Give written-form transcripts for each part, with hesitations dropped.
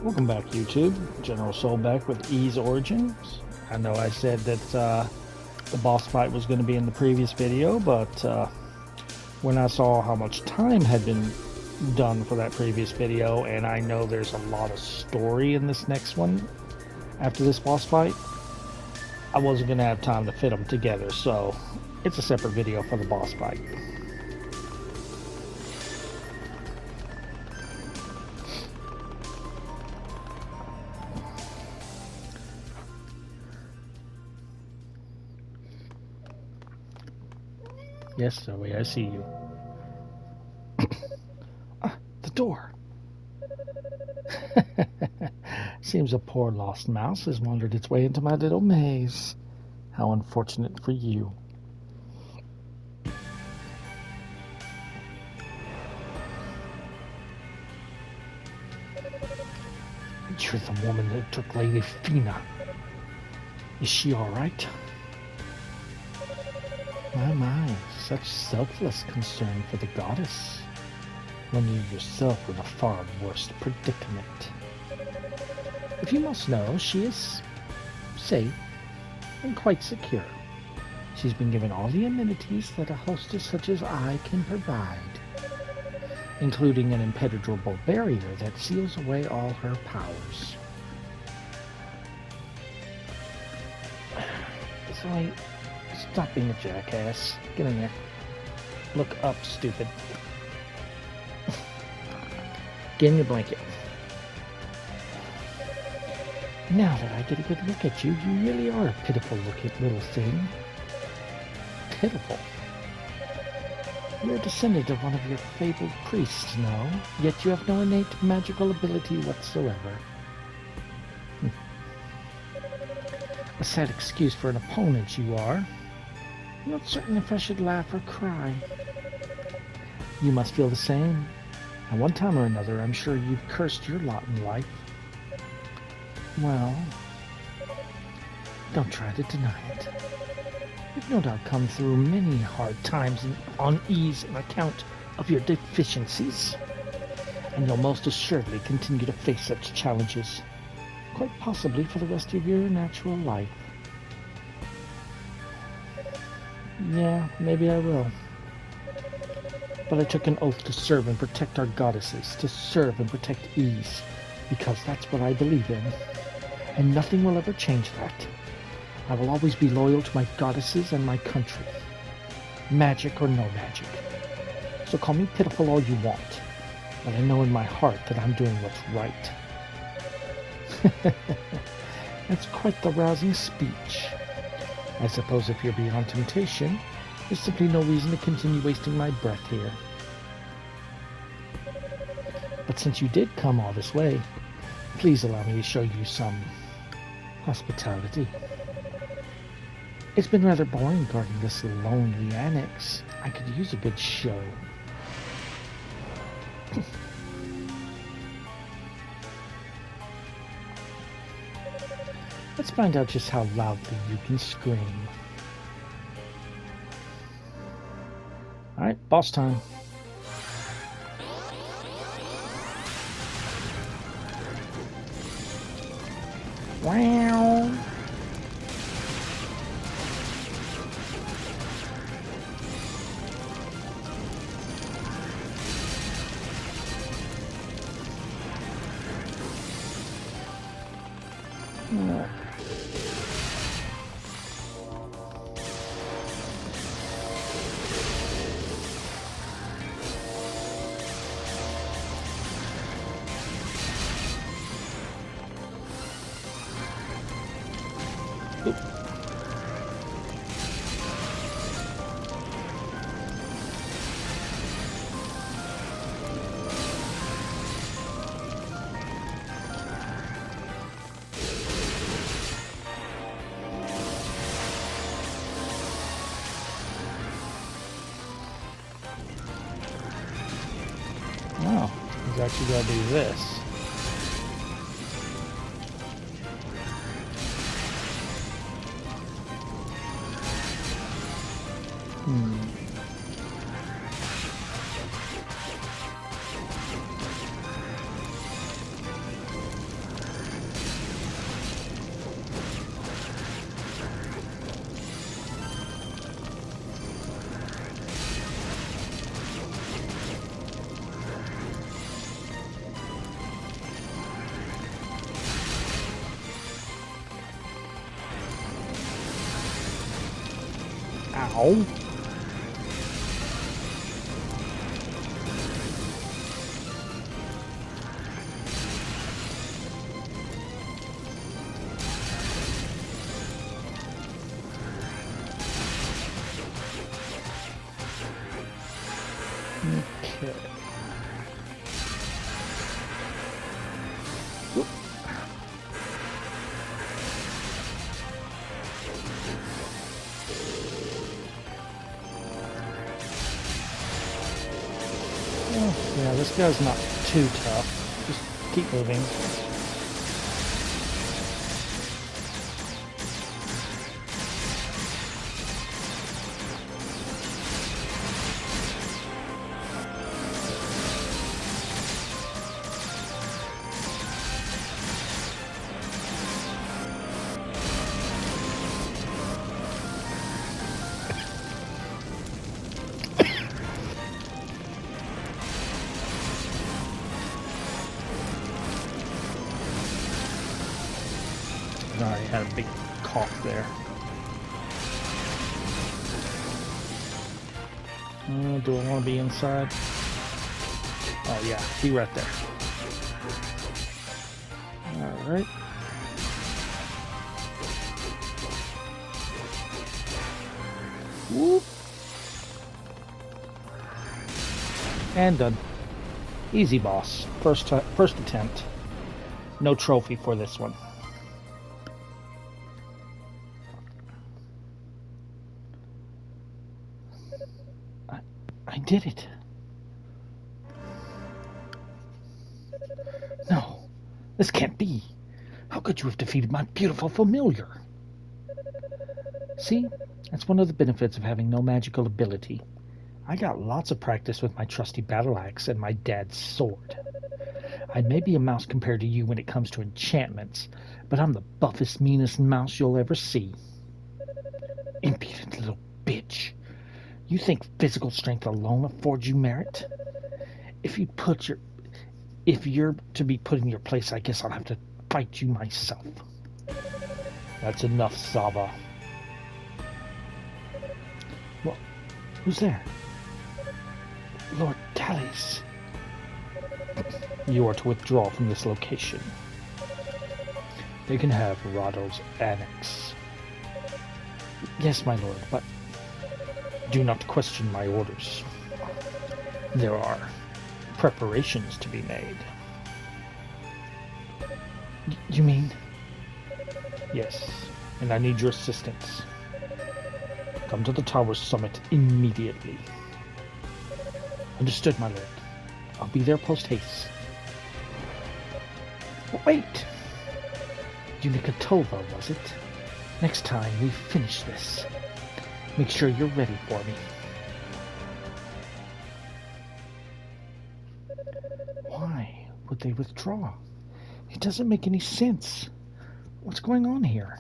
Welcome back, YouTube. General Soul back with Ease Origins. I know I said that the boss fight was going to be in the previous video, but when I saw how much time had been done for that previous video, and I know there's a lot of story in this next one after this boss fight, I wasn't going to have time to fit them together, so it's a separate video for the boss fight. Yes, Zoe, I see you. The door. Seems a poor lost mouse has wandered its way into my little maze. How unfortunate for you. You're the woman that took Lady Feena. Is she alright? My, such selfless concern for the goddess, when you yourself were in a far worse predicament. If you must know, she is safe and quite secure. She's been given all the amenities that a hostess such as I can provide, including an impenetrable barrier that seals away all her powers. So stop being a jackass. Get in there. Look up, stupid. Get in your blanket. Now that I get a good look at you, you really are a pitiful looking little thing. Pitiful. You're a descendant of one of your fabled priests, no? Yet you have no innate magical ability whatsoever. A sad excuse for an opponent you are. I'm not certain if I should laugh or cry. You must feel the same. At one time or another, I'm sure you've cursed your lot in life. Well, don't try to deny it. You've no doubt come through many hard times and unease on account of your deficiencies, and you'll most assuredly continue to face such challenges, quite possibly for the rest of your natural life. Yeah, maybe I will. But I took an oath to serve and protect our goddesses, to serve and protect Ease, because that's what I believe in, and nothing will ever change that. I will always be loyal to my goddesses and my country, magic or no magic. So call me pitiful all you want, but I know in my heart that I'm doing what's right. That's quite the rousing speech. I suppose if you're beyond temptation, there's simply no reason to continue wasting my breath here. But since you did come all this way, please allow me to show you some hospitality. It's been rather boring guarding this lonely annex. I could use a good show. Let's find out just how loudly you can scream. Alright, boss time. Wow. Wow, he's actually going to do this. Oh. Okay. Whoop. Oh, yeah, this guy's not too tough. Just keep moving. Sorry, had a big cough there. Do I want to be inside? Oh yeah, be right there. Alright. Whoop. And done. Easy boss. First attempt. No trophy for this one. I did it. No, this can't be. How could you have defeated my beautiful familiar? See, that's one of the benefits of having no magical ability. I got lots of practice with my trusty battle axe and my dad's sword. I may be a mouse compared to you when it comes to enchantments, but I'm the buffest, meanest mouse you'll ever see. Impudent little bitch. You think physical strength alone affords you merit? If you're to be put in your place, I guess I'll have to fight you myself. That's enough, Sava. Well, who's there? Lord Tallis. You are to withdraw from this location. They can have Rado's annex. Yes, my lord, but do not question my orders. There are preparations to be made. You mean? Yes, and I need your assistance. Come to the tower's summit immediately. Understood, my lord. I'll be there post-haste. Wait! Unica Tova, was it? Next time we finish this, make sure you're ready for me. Why would they withdraw? It doesn't make any sense. What's going on here?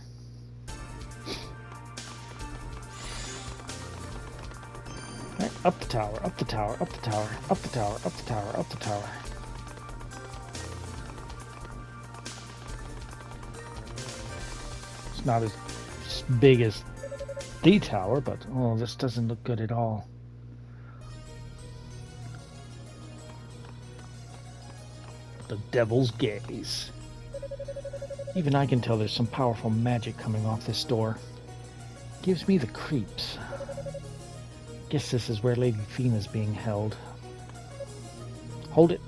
Right, up the tower, up the tower, up the tower, up the tower, up the tower, up the tower. It's not as big as the tower, but oh, this doesn't look good at all. The Devil's Gaze. Even I can tell there's some powerful magic coming off this door. Gives me the creeps. Guess this is where Lady Feena's being held. Hold it.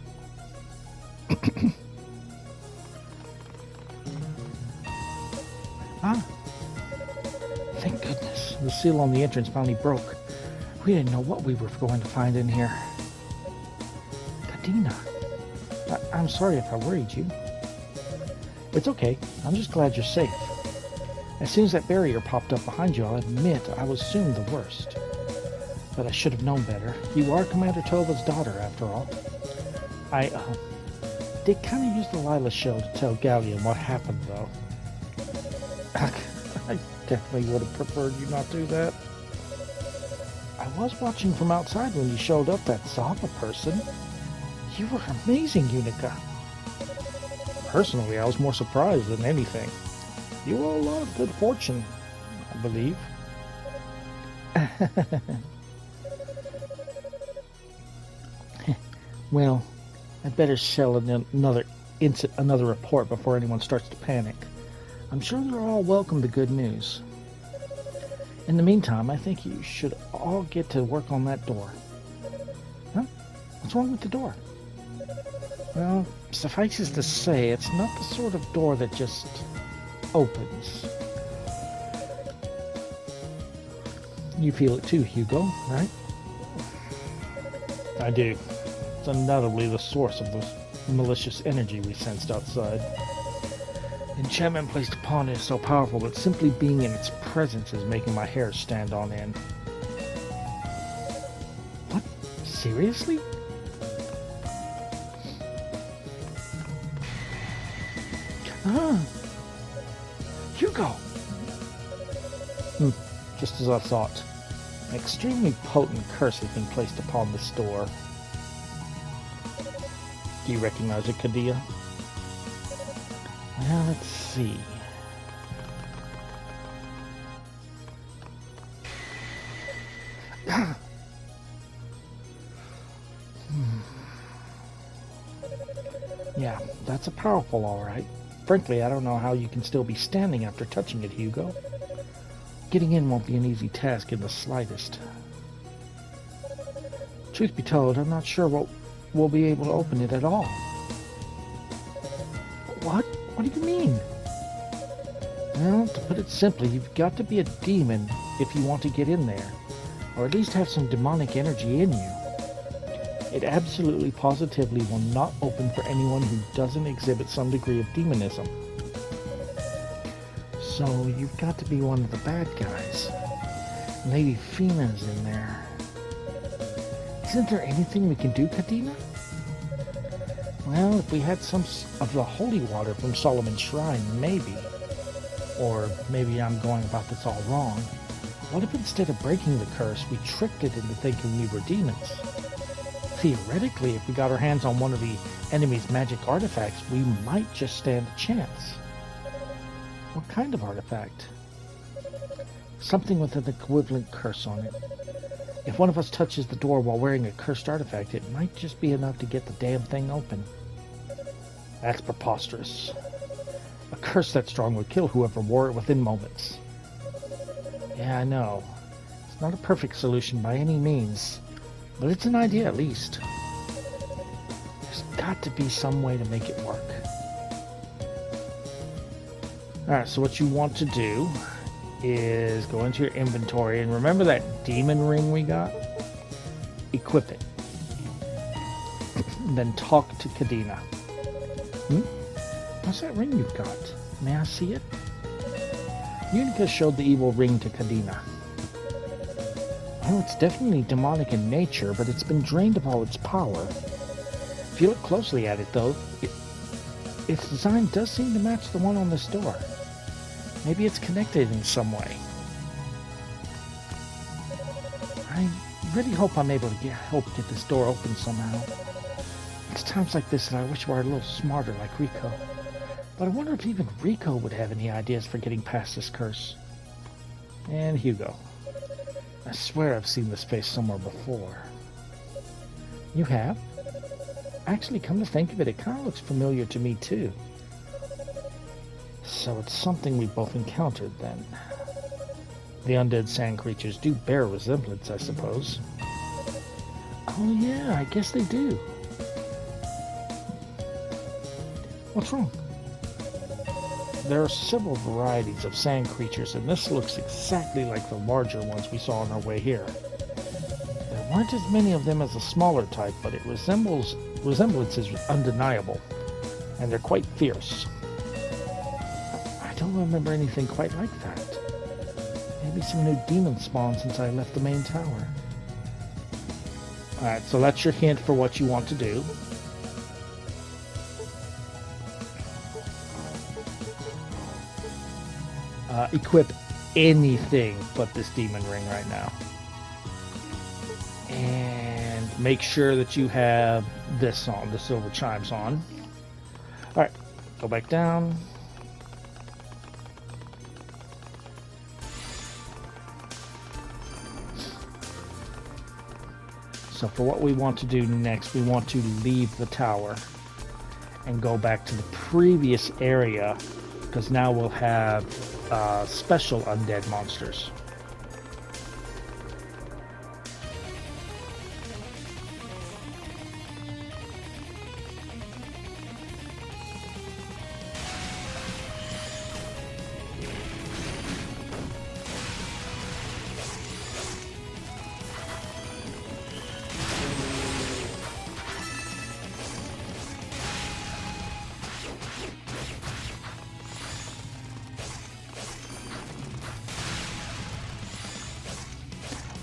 Ah. Thank goodness. The seal on the entrance finally broke. We didn't know what we were going to find in here. Kadina. I'm sorry if I worried you. It's okay. I'm just glad you're safe. As soon as that barrier popped up behind you, I'll admit I assumed the worst. But I should have known better. You are Commander Tova's daughter, after all. I did kind of use the Lila shell to tell Galleon what happened, though. I definitely would have preferred you not do that. I was watching from outside when you showed up, that Sava person. You were amazing, Unica. Personally, I was more surprised than anything. You owe a lot of good fortune, I believe. Well, I'd better shell another report before anyone starts to panic. I'm sure they're all welcome to good news. In the meantime, I think you should all get to work on that door. Huh? What's wrong with the door? Well, suffices to say, it's not the sort of door that just opens. You feel it too, Hugo, right? I do. It's undoubtedly the source of the malicious energy we sensed outside. The enchantment placed upon it is so powerful that simply being in its presence is making my hair stand on end. What? Seriously? Ah! Hugo! Just as I thought. An extremely potent curse has been placed upon this door. Do you recognize it, Kadia? Well, let's see. Yeah, that's a powerful, all right. Frankly, I don't know how you can still be standing after touching it, Hugo. Getting in won't be an easy task in the slightest. Truth be told, I'm not sure we'll be able to open it at all. What? What do you mean? Well, to put it simply, you've got to be a demon if you want to get in there, or at least have some demonic energy in you. It absolutely positively will not open for anyone who doesn't exhibit some degree of demonism. So you've got to be one of the bad guys. Lady Feena's in there. Isn't there anything we can do, Kadena? Well, if we had some of the holy water from Solomon's shrine, maybe. Or maybe I'm going about this all wrong. What if instead of breaking the curse, we tricked it into thinking we were demons? Theoretically, if we got our hands on one of the enemy's magic artifacts, we might just stand a chance. What kind of artifact? Something with an equivalent curse on it. If one of us touches the door while wearing a cursed artifact, it might just be enough to get the damn thing open. That's preposterous. A curse that strong would kill whoever wore it within moments. Yeah, I know. It's not a perfect solution by any means, but it's an idea at least. There's got to be some way to make it work. Alright, so what you want to do is go into your inventory and remember that demon ring we got? Equip it. Then talk to Kadena. What's that ring you've got? May I see it? Unica showed the evil ring to Kadena. Well, it's definitely demonic in nature, but it's been drained of all its power. If you look closely at it, though, its design does seem to match the one on this door. Maybe it's connected in some way. I really hope I'm able to help get this door open somehow. It's times like this that I wish we were a little smarter like Rico. But I wonder if even Rico would have any ideas for getting past this curse. And Hugo. I swear I've seen this face somewhere before. You have? Actually, come to think of it, it kind of looks familiar to me too. So it's something we both encountered then. The undead sand creatures do bear resemblance, I suppose. Oh yeah, I guess they do. What's wrong? There are several varieties of sand creatures, and this looks exactly like the larger ones we saw on our way here. There weren't as many of them as the smaller type, but it resemblance is undeniable, and they're quite fierce. I don't remember anything quite like that. Maybe some new demon spawn since I left the main tower. Alright, so that's your hint for what you want to do. Equip anything but this demon ring right now. And make sure that you have this on, the silver chimes on. Alright, go back down. So for what we want to do next, we want to leave the tower and go back to the previous area, because now we'll have special undead monsters.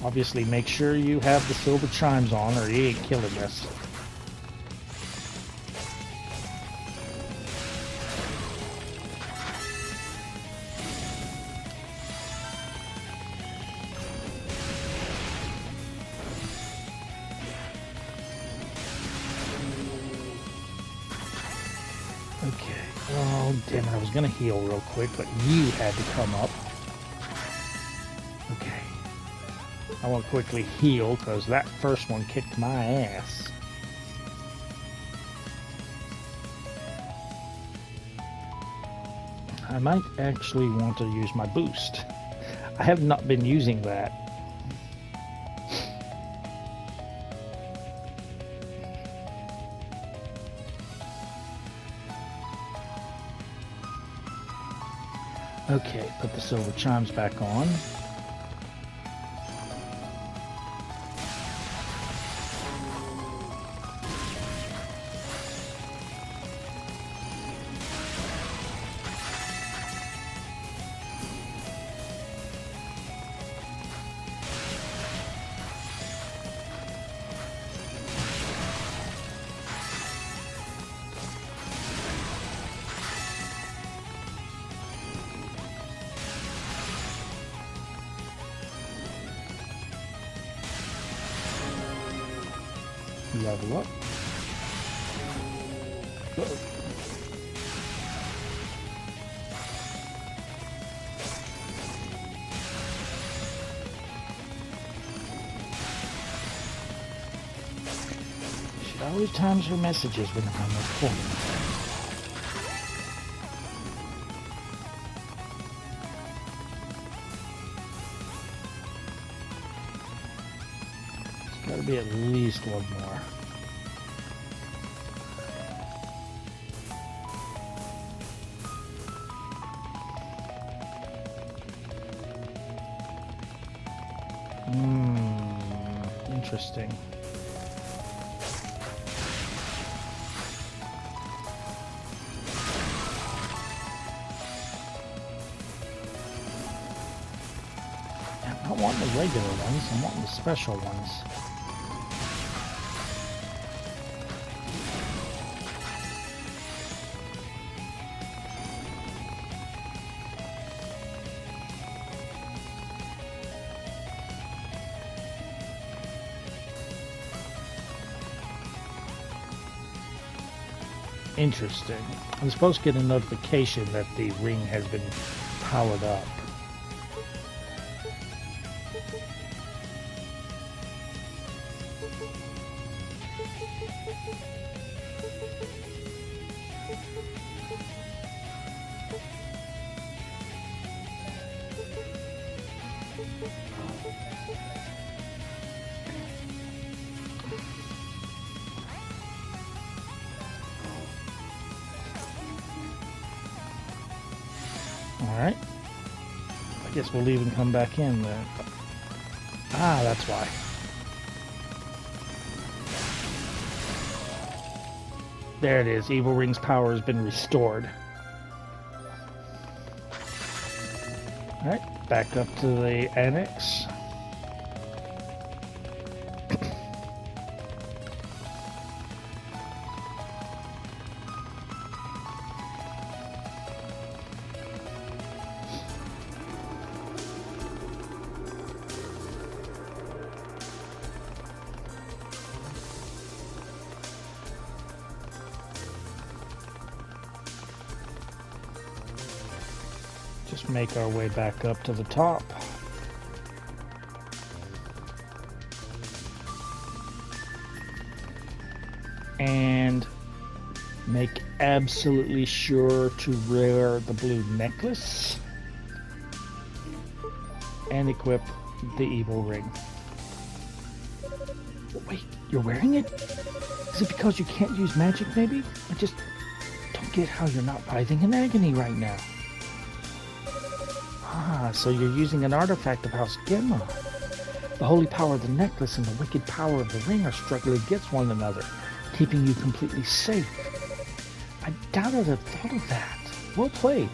Obviously, make sure you have the silver chimes on or you ain't killing this. Okay. Oh, damn it. I was going to heal real quick, but you had to come up. Okay. I want to quickly heal because that first one kicked my ass. I might actually want to use my boost. I have not been using that. Okay, put the silver chimes back on. Level up. Go. Should always times her messages when I'm recording. There's got to be at least one more. Interesting. I'm not wanting the regular ones, I'm wanting the special ones. Interesting. I'm supposed to get a notification that the ring has been powered up. Alright. I guess we'll leave and come back in then. Ah, that's why. There it is. Evil Ring's power has been restored. Alright, back up to the annex. Just make our way back up to the top. absolutely sure to wear the blue necklace and equip the evil ring. Wait, you're wearing it? Is it because you can't use magic, maybe? I just don't get how you're not writhing in agony right now. Ah, so you're using an artifact of House Gemma. The holy power of the necklace and the wicked power of the ring are struggling against one another, keeping you completely safe. I doubt I'd have thought of that. Well played.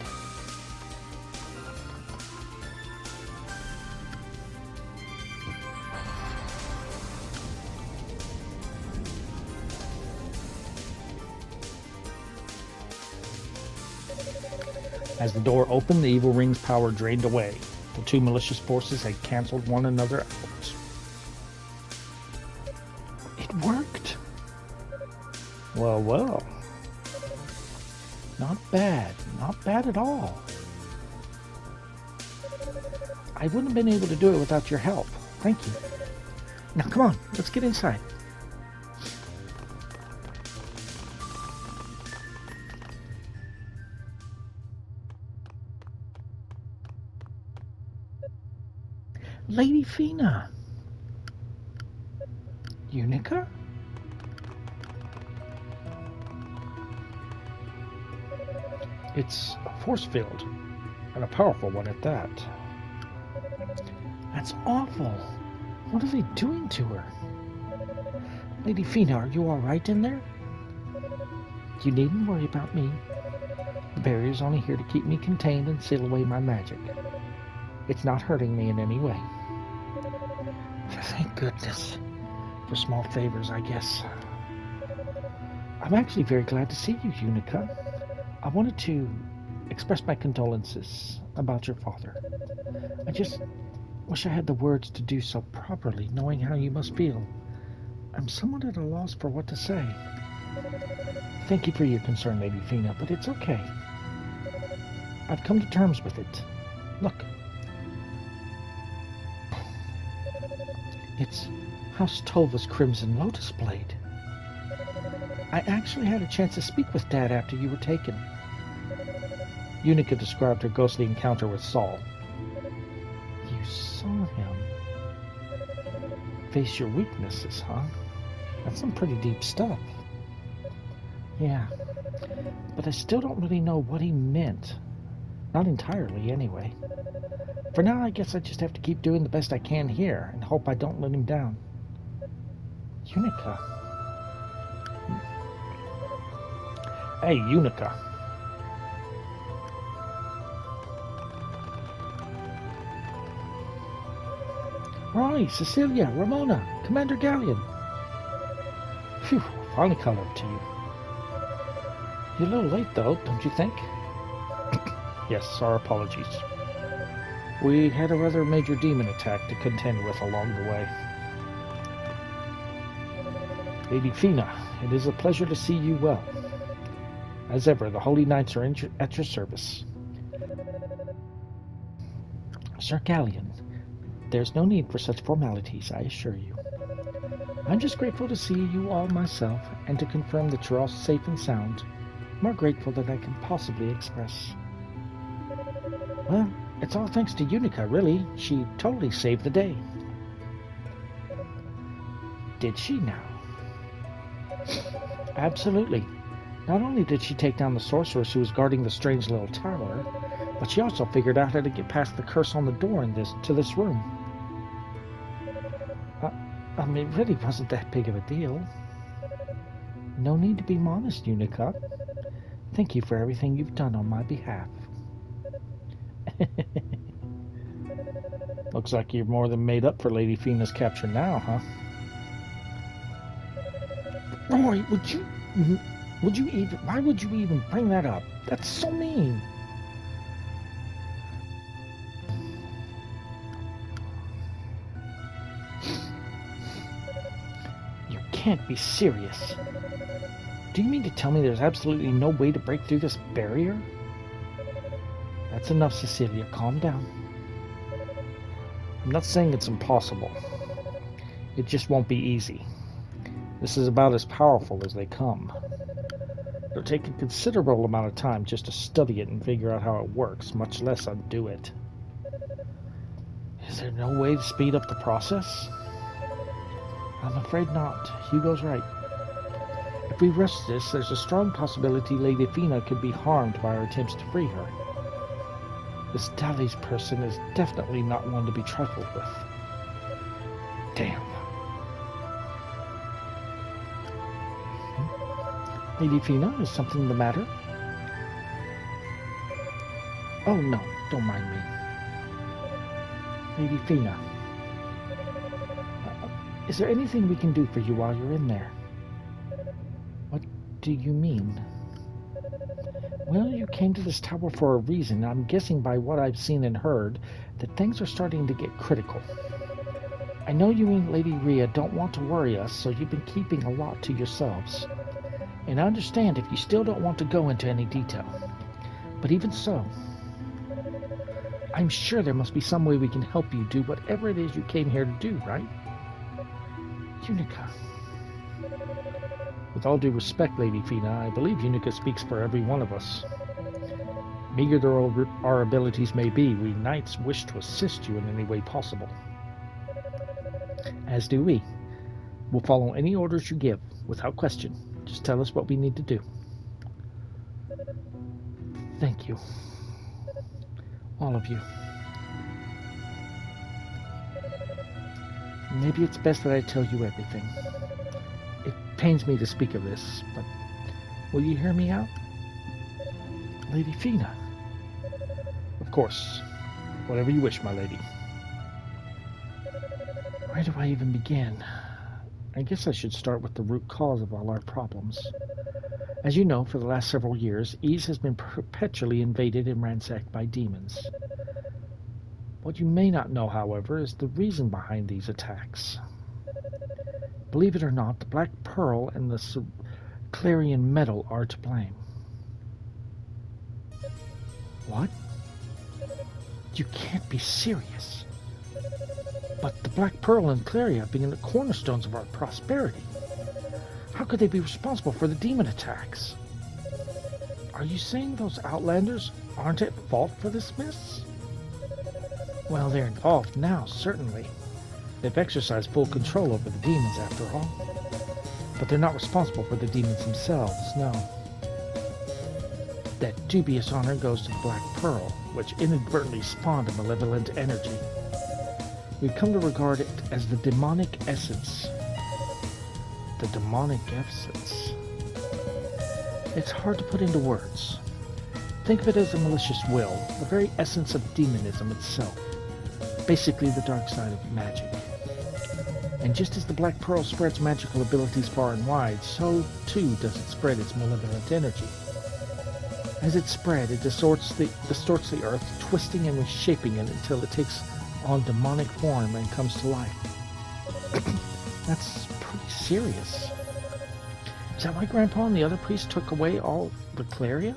As the door opened, the evil ring's power drained away. The two malicious forces had canceled one another out. It worked. Well, well. Not bad. Not bad at all. I wouldn't have been able to do it without your help. Thank you. Now, come on. Let's get inside. Lady Feena. Unica? It's a force field, and a powerful one at that. That's awful. What are they doing to her? Lady Feena, are you all right in there? You needn't worry about me. The barrier's only here to keep me contained and seal away my magic. It's not hurting me in any way. Thank goodness. For small favors, I guess. I'm actually very glad to see you, Unica. I wanted to express my condolences about your father. I just wish I had the words to do so properly, knowing how you must feel. I'm somewhat at a loss for what to say. Thank you for your concern, Lady Feena, but it's okay. I've come to terms with it. Look. It's House Tova's Crimson Lotus Blade. I actually had a chance to speak with Dad after you were taken. Unica described her ghostly encounter with Saul. You saw him face your weaknesses, huh? That's some pretty deep stuff. Yeah, but I still don't really know what he meant. Not entirely, anyway. For now, I guess I just have to keep doing the best I can here and hope I don't let him down. Unica. Hey, Unica. Ronnie, Cecilia, Ramona, Commander Galleon. Phew, finally caught up to you. You're a little late, though, don't you think? Yes, our apologies. We had a rather major demon attack to contend with along the way. Lady Feena, it is a pleasure to see you well. As ever, the Holy Knights are at your service. Sir Galleon, there's no need for such formalities, I assure you. I'm just grateful to see you all myself, and to confirm that you're all safe and sound. More grateful than I can possibly express. Well, it's all thanks to Unica, really. She totally saved the day. Did she now? Absolutely. Not only did she take down the sorceress who was guarding the strange little tower, but she also figured out how to get past the curse on the door to this room. It really wasn't that big of a deal. No need to be modest, Unica. Thank you for everything you've done on my behalf. Looks like you're more than made up for Lady Feena's capture now, huh? Rory, why would you even bring that up? That's so mean. You can't be serious. Do you mean to tell me there's absolutely no way to break through this barrier? That's enough, Cecilia. Calm down. I'm not saying it's impossible. It just won't be easy. This is about as powerful as they come. It'll take a considerable amount of time just to study it and figure out how it works, much less undo it. Is there no way to speed up the process? I'm afraid not. Hugo's right. If we rush this, there's a strong possibility Lady Feena could be harmed by our attempts to free her. This Dally's person is definitely not one to be trifled with. Damn. Lady Feena, is something the matter? Oh no, don't mind me. Lady Feena. Is there anything we can do for you while you're in there? What do you mean? Well, you came to this tower for a reason. I'm guessing by what I've seen and heard that things are starting to get critical. I know you and Lady Rhea don't want to worry us, so you've been keeping a lot to yourselves. And I understand if you still don't want to go into any detail. But even so, I'm sure there must be some way we can help you do whatever it is you came here to do, right? Unica. With all due respect, Lady Feena, I believe Unica speaks for every one of us. Meager though our abilities may be, we knights wish to assist you in any way possible. As do we. We'll follow any orders you give, without question. Just tell us what we need to do. Thank you. All of you. Maybe it's best that I tell you everything. It pains me to speak of this, but will you hear me out? Lady Feena. Of course. Whatever you wish, my lady. Where do I even begin? I guess I should start with the root cause of all our problems. As you know, for the last several years, Ys has been perpetually invaded and ransacked by demons. What you may not know, however, is the reason behind these attacks. Believe it or not, the Black Pearl and the Clarion Metal are to blame. What? You can't be serious. But the Black Pearl and Claria being the cornerstones of our prosperity. How could they be responsible for the demon attacks? Are you saying those Outlanders aren't at fault for this mess? Well, they're involved now, certainly. They've exercised full control over the demons, after all. But they're not responsible for the demons themselves, no. That dubious honor goes to the Black Pearl, which inadvertently spawned a malevolent energy. We've come to regard it as the demonic essence. The demonic essence. It's hard to put into words. Think of it as a malicious will, the very essence of demonism itself. Basically the dark side of magic. And just as the Black Pearl spreads magical abilities far and wide, so too does it spread its malevolent energy. As it spread, it distorts the earth, twisting and reshaping it until it takes on demonic form and comes to life. That's pretty serious. Is that why Grandpa and the other priests took away all the Claria?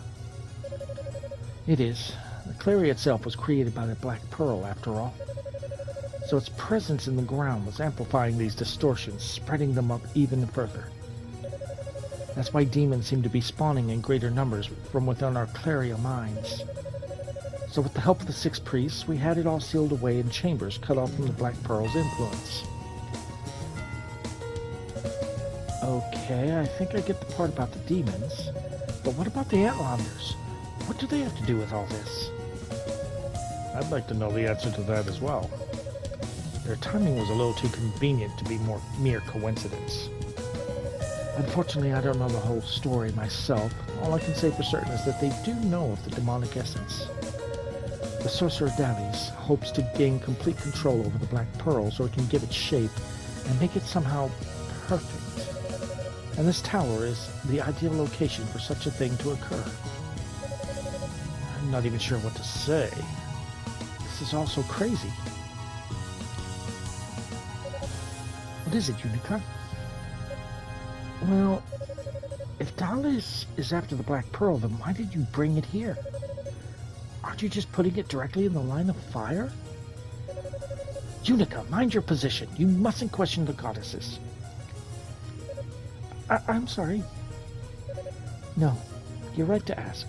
It is. The Claria itself was created by the Black Pearl, after all. So its presence in the ground was amplifying these distortions, spreading them up even further. That's why demons seem to be spawning in greater numbers from within our Claria mines. So with the help of the 6 priests, we had it all sealed away in chambers cut off from the Black Pearl's influence. Okay, I think I get the part about the demons. But what about the Outlanders? What do they have to do with all this? I'd like to know the answer to that as well. Their timing was a little too convenient to be mere coincidence. Unfortunately, I don't know the whole story myself. All I can say for certain is that they do know of the demonic essence. The Sorcerer Dallies hopes to gain complete control over the Black Pearl so it can give it shape and make it somehow perfect. And this tower is the ideal location for such a thing to occur. I'm not even sure what to say. This is all so crazy. What is it, Unica? Well, if Dallas is after the Black Pearl, then why did you bring it here? Aren't you just putting it directly in the line of fire? Unica, mind your position. You mustn't question the goddesses. I'm sorry. No, you're right to ask.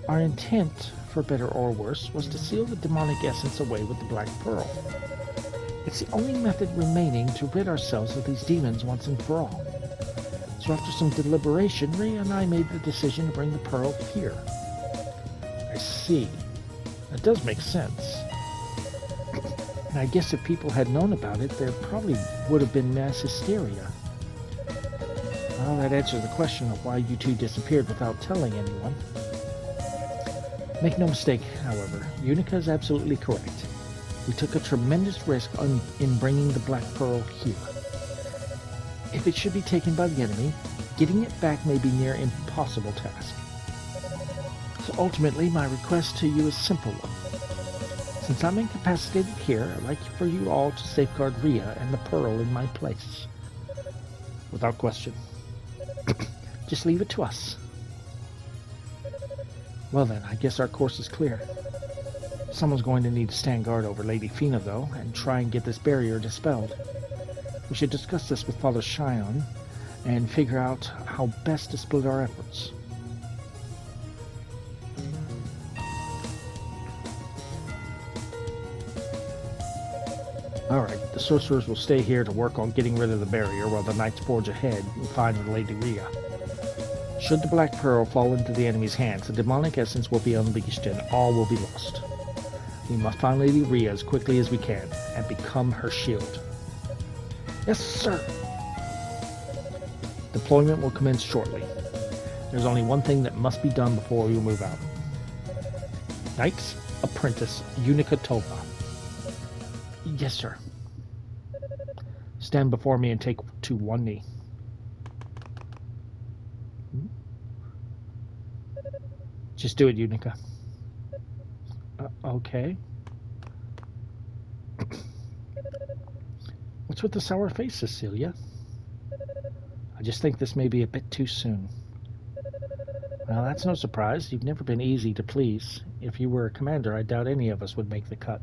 Our intent, for better or worse, was to seal the demonic essence away with the Black Pearl. It's the only method remaining to rid ourselves of these demons once and for all. So after some deliberation, Rhea and I made the decision to bring the pearl here. I see. That does make sense. And I guess if people had known about it, there probably would have been mass hysteria. Well, that answers the question of why you two disappeared without telling anyone. Make no mistake, however, Unica is absolutely correct. We took a tremendous risk in bringing the Black Pearl here. If it should be taken by the enemy, getting it back may be near impossible task. So ultimately, my request to you is a simple one. Since I'm incapacitated here, I'd like for you all to safeguard Rhea and the Pearl in my place. Without question. Just leave it to us. Well then, I guess our course is clear. Someone's going to need to stand guard over Lady Feena, though, and try and get this barrier dispelled. We should discuss this with Father Shion and figure out how best to split our efforts. Alright, the sorcerers will stay here to work on getting rid of the barrier while the knights forge ahead and find Lady Rhea. Should the Black Pearl fall into the enemy's hands, the demonic essence will be unleashed and all will be lost. We must find Lady Rhea as quickly as we can and become her shield. Yes, sir. Deployment will commence shortly. There's only one thing that must be done before we move out. Knight's Apprentice Unica Tova. Yes, sir. Stand before me and take to one knee. Just do it, Unica. Okay. What's with the sour face, Cecilia? I just think this may be a bit too soon. Well, that's no surprise. You've never been easy to please. If you were a commander, I doubt any of us would make the cut.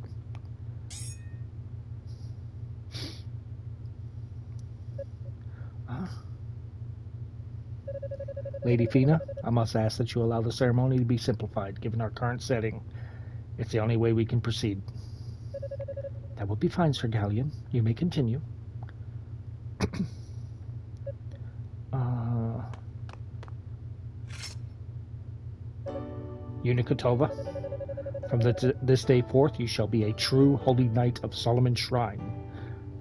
Lady Feena, I must ask that you allow the ceremony to be simplified, given our current setting. It's the only way we can proceed. That would be fine, Sir Galleon. You may continue. Unica Tova, from this day forth you shall be a true holy knight of Solomon's Shrine.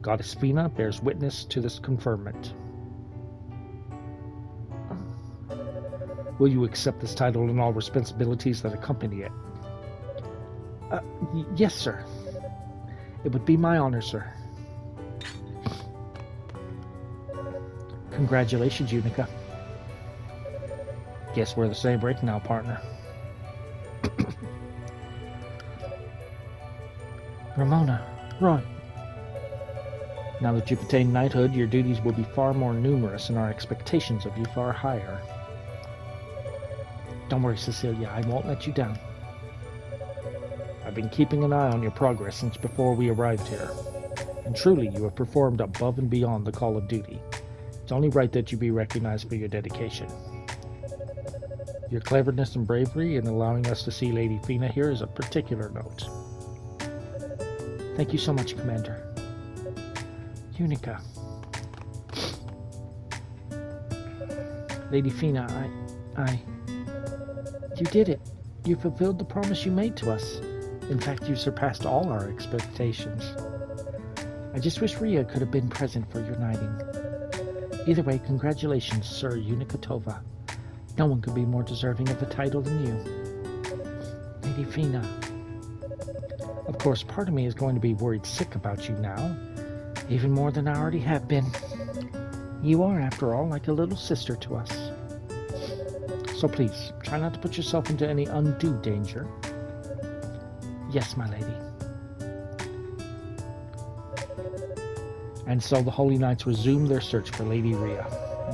Goddess Feena bears witness to this conferment. Will you accept this title and all responsibilities that accompany it? Yes, sir. It would be my honor, sir. Congratulations, Unica. Guess we're the same rank now, partner. Ramona, Roy. Now that you've attained knighthood, your duties will be far more numerous and our expectations of you far higher. Don't worry, Cecilia, I won't let you down. I've been keeping an eye on your progress since before we arrived here, and truly you have performed above and beyond the call of duty. It's only right that you be recognized for your dedication. Your cleverness and bravery in allowing us to see Lady Feena here is a particular note. Thank you so much, Commander. Unica. Lady Feena, You did it. You fulfilled the promise you made to us. In fact, you surpassed all our expectations. I just wish Rhea could have been present for your knighting. Either way, congratulations, Sir Unica Tova. No one could be more deserving of the title than you. Lady Feena. Of course, part of me is going to be worried sick about you now, even more than I already have been. You are, after all, like a little sister to us. So please, try not to put yourself into any undue danger. Yes, my lady. And so the Holy Knights resumed their search for Lady Rhea.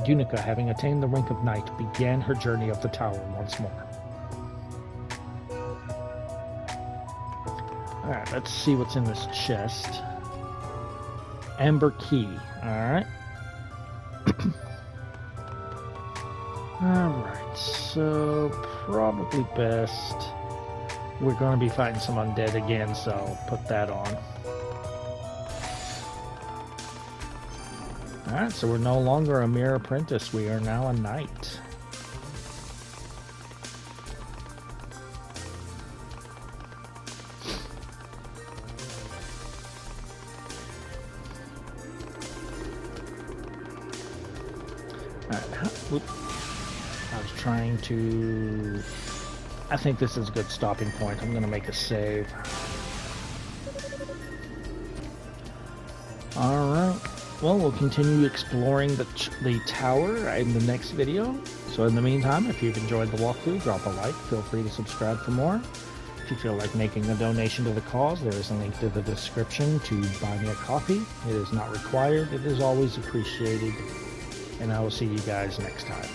Unica, having attained the rank of knight, began her journey up the tower once more. Alright, let's see what's in this chest. Amber key. Alright. Alright, so probably best. We're going to be fighting some undead again, so I'll put that on. Alright, so we're no longer a mere apprentice, we are now a knight. Alright, I was trying to... I think this is a good stopping point. I'm going to make a save. Alright. Well, we'll continue exploring the tower in the next video. So in the meantime, if you've enjoyed the walkthrough, drop a like. Feel free to subscribe for more. If you feel like making a donation to the cause, there is a link to the description to buy me a coffee. It is not required. It is always appreciated. And I will see you guys next time.